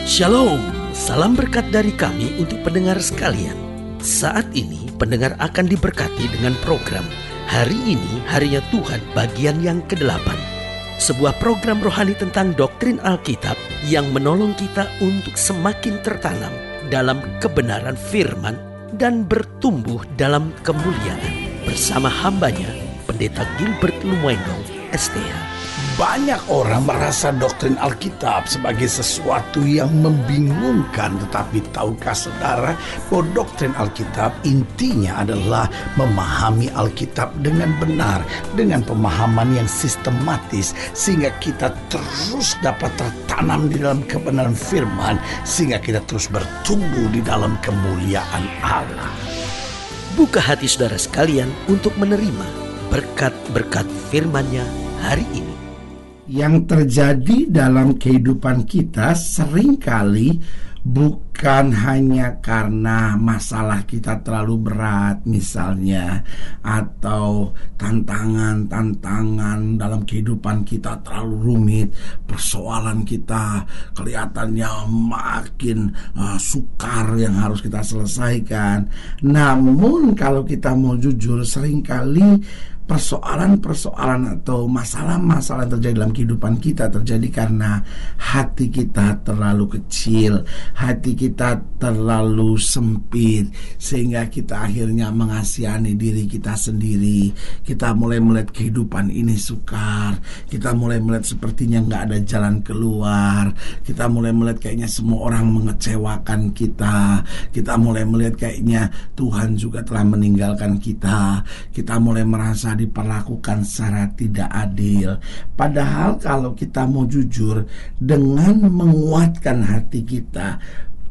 Shalom, salam berkat dari kami untuk pendengar sekalian. Saat ini pendengar akan diberkati dengan program Hari Ini Harinya Tuhan bagian yang ke-8. Sebuah program rohani tentang doktrin Alkitab yang menolong kita untuk semakin tertanam dalam kebenaran firman dan bertumbuh dalam kemuliaan. Bersama hambanya, Pendeta Gilbert Lumwendong, STH. Banyak orang merasa doktrin Alkitab sebagai sesuatu yang membingungkan. Tetapi tahukah saudara bahwa doktrin Alkitab intinya adalah memahami Alkitab dengan benar, dengan pemahaman yang sistematis, sehingga kita terus dapat tertanam di dalam kebenaran firman, sehingga kita terus bertumbuh di dalam kemuliaan Allah. Buka hati saudara sekalian untuk menerima berkat-berkat firman-Nya hari ini. Yang terjadi dalam kehidupan kita seringkali bukan hanya karena masalah kita terlalu berat misalnya, atau tantangan dalam kehidupan kita terlalu rumit, persoalan kita kelihatannya makin sukar yang harus kita selesaikan. Namun kalau kita mau jujur, seringkali persoalan-persoalan atau masalah-masalah yang terjadi dalam kehidupan kita terjadi karena hati kita terlalu kecil, hati kita terlalu sempit, sehingga kita akhirnya mengasihani diri kita sendiri. Kita mulai melihat kehidupan ini sukar, kita mulai melihat sepertinya gak ada jalan keluar, kita mulai melihat kayaknya semua orang mengecewakan kita, kita mulai melihat kayaknya Tuhan juga telah meninggalkan kita, kita mulai merasa diperlakukan secara tidak adil. Padahal kalau kita mau jujur, dengan menguatkan hati kita,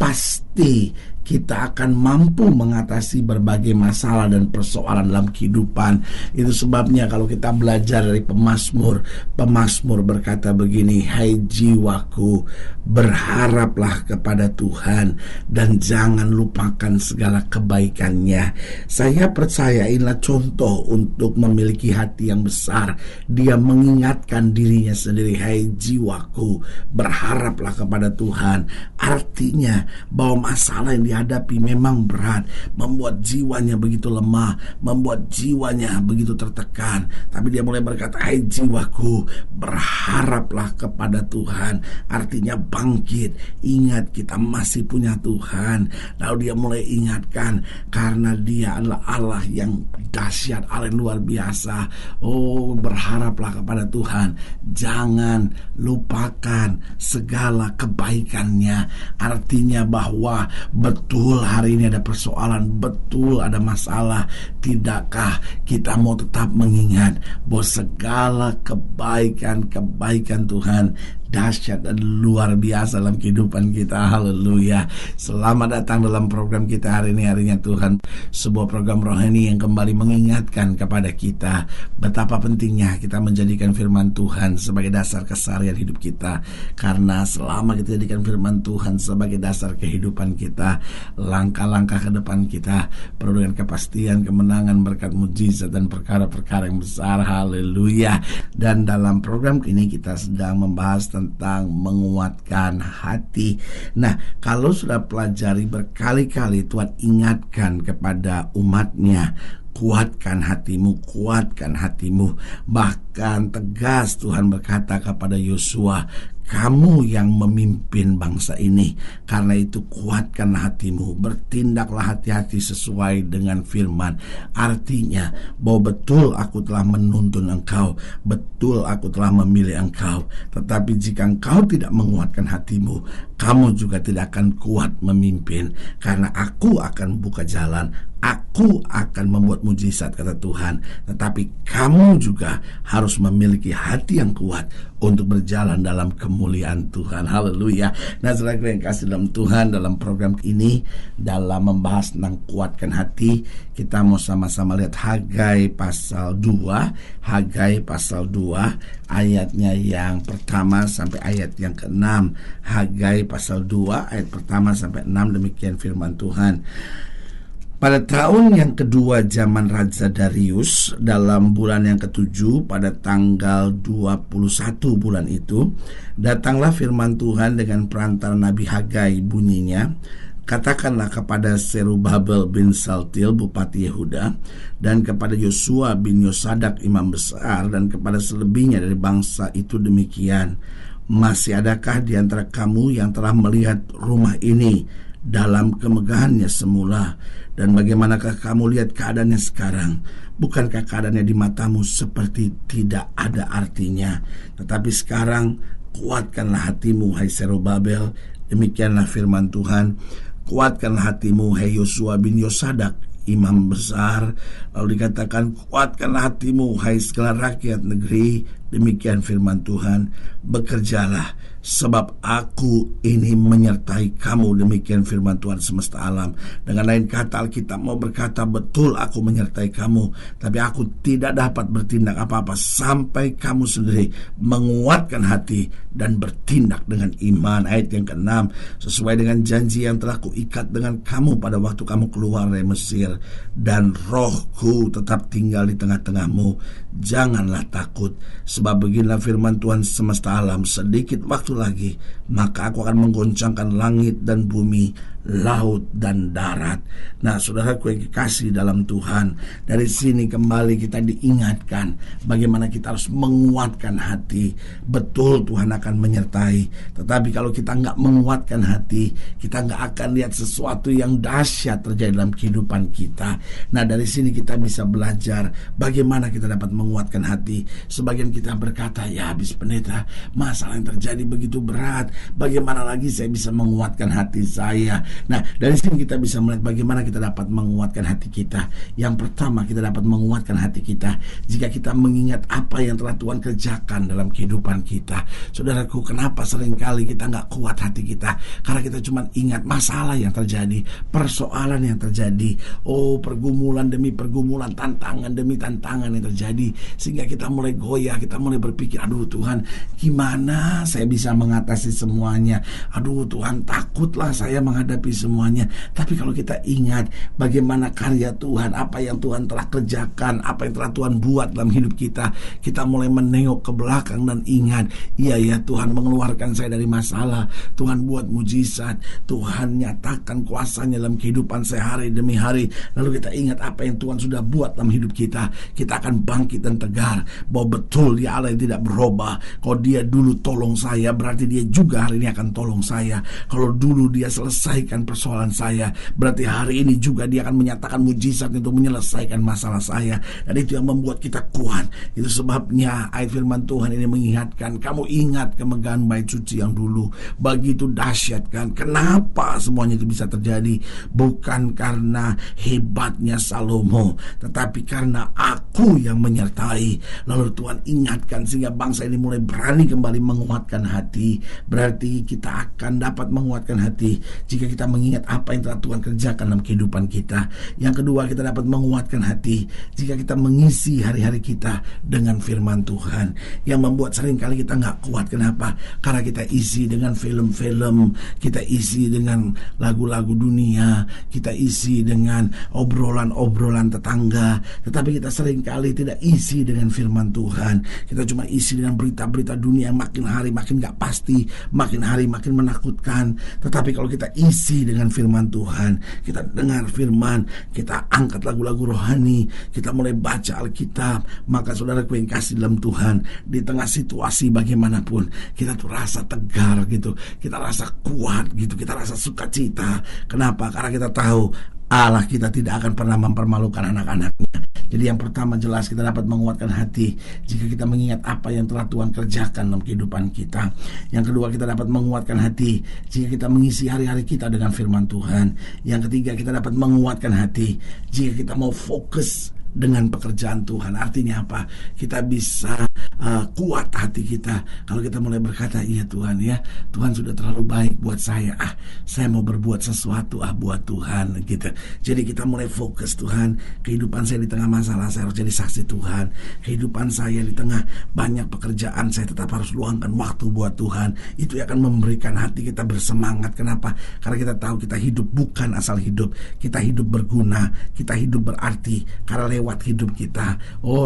pasti kita akan mampu mengatasi berbagai masalah dan persoalan dalam kehidupan. Itu sebabnya kalau kita belajar dari Pemazmur berkata begini, "Hai jiwaku, berharaplah kepada Tuhan dan jangan lupakan segala kebaikan-Nya." Saya percaya inilah contoh untuk memiliki hati yang besar. Dia mengingatkan dirinya sendiri, "Hai jiwaku, berharaplah kepada Tuhan." Artinya bahwa masalah yang dihadapi memang berat, membuat jiwanya begitu lemah, membuat jiwanya begitu tertekan. Tapi dia mulai berkata, "Hai jiwaku, berharaplah kepada Tuhan." Artinya bangkit, ingat kita masih punya Tuhan. Lalu dia mulai ingatkan, karena Dia adalah Allah yang dahsyat, Allah yang luar biasa. Oh, berharaplah kepada Tuhan, jangan lupakan segala kebaikan-Nya. Artinya bahwa betul hari ini ada persoalan, betul ada masalah. Tidakkah kita mau tetap mengingat bahwa segala kebaikan Tuhan dahsyat dan luar biasa dalam kehidupan kita. Haleluya. Selamat datang dalam program kita hari ini, Harinya Tuhan. Sebuah program rohani yang kembali mengingatkan kepada kita betapa pentingnya kita menjadikan firman Tuhan sebagai dasar keseharian hidup kita. Karena selama kita jadikan firman Tuhan sebagai dasar kehidupan kita, langkah-langkah ke depan kita penuh dengan kepastian, kemenangan, berkat, mujizat dan perkara-perkara yang besar. Haleluya. Dan dalam program ini kita sedang membahas tentang menguatkan hati. Nah, kalau sudah pelajari berkali-kali, Tuhan ingatkan kepada umatnya, kuatkan hatimu, kuatkan hatimu. Bahkan tegas Tuhan berkata kepada Yosua, "Kamu yang memimpin bangsa ini, karena itu kuatkanlah hatimu, bertindaklah hati-hati sesuai dengan firman." Artinya bahwa betul aku telah menuntun engkau, betul aku telah memilih engkau, tetapi jika engkau tidak menguatkan hatimu, kamu juga tidak akan kuat memimpin. Karena aku akan buka jalan, aku akan membuat mujizat, kata Tuhan. Tetapi kamu juga harus memiliki hati yang kuat untuk berjalan dalam kemuliaan Tuhan. Haleluya. Nah, saudara yang kasih dalam Tuhan, dalam program ini, dalam membahas tentang kuatkan hati, kita mau sama-sama lihat Hagai pasal 2. Hagai pasal 2 ayatnya yang pertama sampai ayat yang ke-6. Hagai pasal 2 ayat pertama sampai 6, demikian firman Tuhan. Pada tahun yang kedua zaman Raja Darius, dalam bulan yang ketujuh pada tanggal 21 bulan itu, datanglah firman Tuhan dengan perantara Nabi Hagai, bunyinya, katakanlah kepada Zerubabel bin Saltil bupati Yehuda, dan kepada Yosua bin Yosadak imam besar, dan kepada selebihnya dari bangsa itu demikian, masih adakah di antara kamu yang telah melihat rumah ini dalam kemegahannya semula? Dan bagaimanakah kamu lihat keadaannya sekarang? Bukankah keadaannya di matamu seperti tidak ada artinya? Tetapi sekarang kuatkanlah hatimu, hai Zerubabel. Demikianlah firman Tuhan. Kuatkanlah hatimu, hai Yosua bin Yosadak, imam besar. Lalu dikatakan, kuatkanlah hatimu, hai segala rakyat negeri. Demikian firman Tuhan. Bekerjalah, sebab aku ini menyertai kamu. Demikian firman Tuhan semesta alam. Dengan lain kata, Alkitab mau berkata, betul aku menyertai kamu, tapi aku tidak dapat bertindak apa-apa sampai kamu sendiri menguatkan hati dan bertindak dengan iman. Ayat yang ke-6, sesuai dengan janji yang telah kuikat dengan kamu pada waktu kamu keluar dari Mesir, dan rohku tetap tinggal di tengah-tengahmu. Janganlah takut, sebab beginilah firman Tuhan semesta alam, sedikit waktu lagi, maka aku akan menggoncangkan langit dan bumi, laut dan darat. Nah, saudaraku yang dikasihi dalam Tuhan, dari sini kembali kita diingatkan bagaimana kita harus menguatkan hati. Betul Tuhan akan menyertai, tetapi kalau kita nggak menguatkan hati, kita nggak akan lihat sesuatu yang dahsyat terjadi dalam kehidupan kita. Nah, dari sini kita bisa belajar bagaimana kita dapat menguatkan hati. Sebagian kita berkata, ya habis pendeta, masalah yang terjadi begitu berat, bagaimana lagi saya bisa menguatkan hati saya? Nah, dari sini kita bisa melihat bagaimana kita dapat menguatkan hati kita. Yang pertama, kita dapat menguatkan hati kita jika kita mengingat apa yang telah Tuhan kerjakan dalam kehidupan kita. Saudaraku, kenapa seringkali kita nggak kuat hati kita? Karena kita cuma ingat masalah yang terjadi, persoalan yang terjadi, pergumulan demi pergumulan, tantangan demi tantangan yang terjadi, sehingga kita mulai goyah, kita mulai berpikir, aduh Tuhan, gimana saya bisa mengatasi semuanya? Aduh Tuhan, takutlah saya menghadapi semuanya. Tapi kalau kita ingat bagaimana karya Tuhan, apa yang Tuhan telah kerjakan, apa yang telah Tuhan buat dalam hidup kita, kita mulai menengok ke belakang dan ingat, iya ya, Tuhan mengeluarkan saya dari masalah, Tuhan buat mujizat, Tuhan nyatakan kuasanya dalam kehidupan saya hari demi hari. Lalu kita ingat apa yang Tuhan sudah buat dalam hidup kita, kita akan bangkit dan tegar bahwa betul Dia Allah yang tidak berubah. Kalau Dia dulu tolong saya, berarti Dia juga hari ini akan tolong saya. Kalau dulu Dia selesaikan persoalan saya, berarti hari ini juga Dia akan menyatakan mujizat untuk menyelesaikan masalah saya. Dan itu yang membuat kita kuat. Itu sebabnya ayat firman Tuhan ini mengingatkan, kamu ingat kemegahan bait suci yang dulu, begitu dahsyat kan? Kenapa semuanya itu bisa terjadi? Bukan karena hebatnya Salomo, tetapi karena aku yang menyertai. Lalu Tuhan ingatkan sehingga bangsa ini mulai berani kembali menguatkan hati. Berarti kita akan dapat menguatkan hati jika kita mengingat apa yang telah Tuhan kerjakan dalam kehidupan kita. Yang kedua, kita dapat menguatkan hati jika kita mengisi hari-hari kita dengan firman Tuhan. Yang membuat seringkali kita gak kuat, kenapa? Karena kita isi dengan film-film, kita isi dengan lagu-lagu dunia, kita isi dengan obrolan-obrolan tetangga, tetapi kita seringkali tidak isi dengan firman Tuhan. Kita cuma isi dengan berita-berita dunia yang makin hari makin gak pasti, makin hari makin menakutkan. Tetapi kalau kita isi dengan firman Tuhan, kita dengar firman, kita angkat lagu-lagu rohani, kita mulai baca Alkitab, maka saudaraku yang kasih dalam Tuhan, di tengah situasi bagaimanapun, kita tuh rasa tegar gitu, kita rasa kuat gitu, kita rasa sukacita. Kenapa? Karena kita tahu Allah kita tidak akan pernah mempermalukan anak-anaknya. Jadi yang pertama, jelas kita dapat menguatkan hati jika kita mengingat apa yang telah Tuhan kerjakan dalam kehidupan kita. Yang kedua, kita dapat menguatkan hati jika kita mengisi hari-hari kita dengan firman Tuhan. Yang ketiga, kita dapat menguatkan hati jika kita mau fokus dengan pekerjaan Tuhan. Artinya apa? Kita bisa kuat hati kita. Kalau kita mulai berkata, iya Tuhan ya, Tuhan sudah terlalu baik buat saya. Saya mau berbuat sesuatu buat Tuhan gitu. Jadi kita mulai fokus, Tuhan, kehidupan saya di tengah masalah, saya harus jadi saksi Tuhan. Kehidupan saya di tengah banyak pekerjaan, saya tetap harus luangkan waktu buat Tuhan. Itu akan memberikan hati kita bersemangat. Kenapa? Karena kita tahu kita hidup bukan asal hidup. Kita hidup berguna, kita hidup berarti. Karena lewat hidup kita,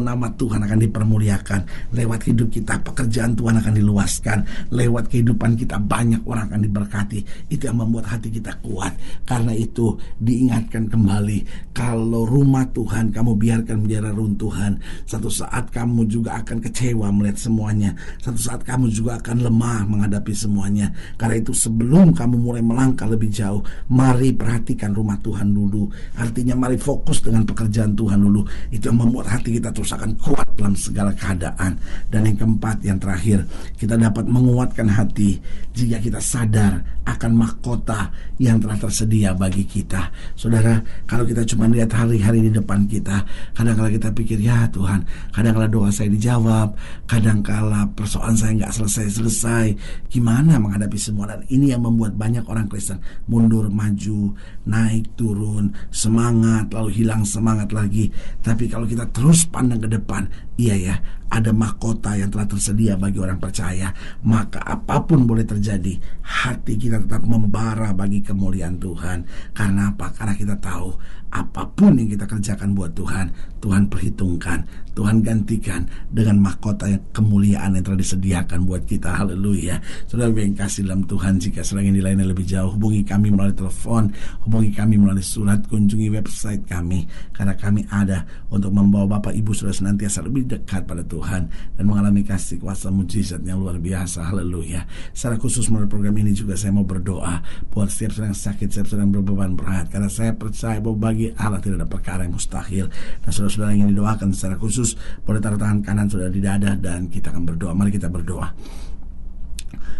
nama Tuhan akan dipermuliakan. Lewat hidup kita, pekerjaan Tuhan akan diluaskan. Lewat kehidupan kita, banyak orang akan diberkati. Itu yang membuat hati kita kuat. Karena itu diingatkan kembali, kalau rumah Tuhan kamu biarkan menjadi runtuhan, satu saat kamu juga akan kecewa melihat semuanya. Satu saat kamu juga akan lemah menghadapi semuanya. Karena itu sebelum kamu mulai melangkah lebih jauh, mari perhatikan rumah Tuhan dulu. Artinya mari fokus dengan pekerjaan Tuhan dulu. Itu yang membuat hati kita terus akan kuat dalam segala keadaan. Dan yang keempat, yang terakhir, kita dapat menguatkan hati jika kita sadar akan mahkota yang telah tersedia bagi kita. Saudara, kalau kita cuma lihat hari-hari di depan kita, kadang-kala kita pikir, ya Tuhan, kadang-kala doa saya dijawab, kadang-kala persoalan saya nggak selesai-selesai, gimana menghadapi semua. Dan ini yang membuat banyak orang Kristen mundur maju, naik turun, semangat lalu hilang semangat lagi. Tapi kalau kita terus pandang ke depan, iya ya, ada mahkota yang telah tersedia bagi orang percaya, maka apapun boleh terjadi, hati kita tetap membara bagi kemuliaan Tuhan. Karena apa? Karena kita tahu apapun yang kita kerjakan buat Tuhan, Tuhan perhitungkan, Tuhan gantikan dengan mahkota yang kemuliaan yang telah disediakan buat kita. Haleluya. Saudara yang kasih dalam Tuhan, jika sedang ingin dilayani lebih jauh, hubungi kami melalui telepon, hubungi kami melalui surat, kunjungi website kami, karena kami ada untuk membawa Bapak Ibu Saudara senantiasa lebih dekat pada Tuhan dan mengalami kasih kuasa mujizat yang luar biasa. Haleluya. Secara khusus melalui program ini juga saya mau berdoa buat setiap orang yang sakit, setiap orang yang berbeban berat, karena saya percaya bahwa bagi Allah tidak ada perkara yang mustahil. Dan saudara-saudara yang ingin didoakan secara khusus, boleh taruh tangan kanan saudara di dada dan kita akan berdoa. Mari kita berdoa.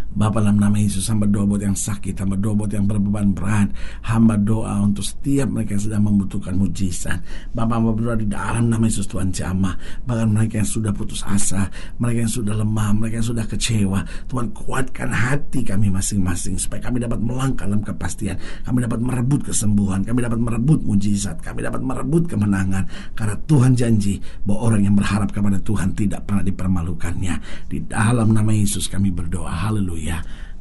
Bapa, dalam nama Yesus, hamba doa buat yang sakit, hamba doa buat yang berbeban berat, hamba doa untuk setiap mereka yang sedang membutuhkan mujizat. Bapa, hamba berdoa di dalam nama Yesus, Tuhan jamah, bahkan mereka yang sudah putus asa, mereka yang sudah lemah, mereka yang sudah kecewa, Tuhan kuatkan hati kami masing-masing supaya kami dapat melangkah dalam kepastian, kami dapat merebut kesembuhan, kami dapat merebut mujizat, kami dapat merebut kemenangan. Karena Tuhan janji bahwa orang yang berharap kepada Tuhan tidak pernah dipermalukannya. Di dalam nama Yesus kami berdoa. Haleluya.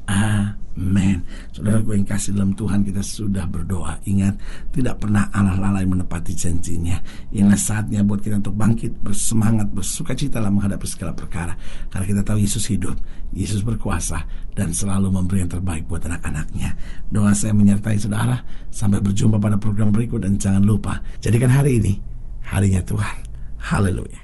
Amin. Saudara gue yang kasih dalam Tuhan, kita sudah berdoa. Ingat, tidak pernah Allah lalai menepati janjinya. Inilah saatnya buat kita untuk bangkit, bersemangat, bersukacita dalam menghadapi segala perkara. Karena kita tahu Yesus hidup, Yesus berkuasa, dan selalu memberi yang terbaik buat anak-anaknya. Doa saya menyertai saudara. Sampai berjumpa pada program berikut, dan jangan lupa, jadikan hari ini harinya Tuhan. Haleluya.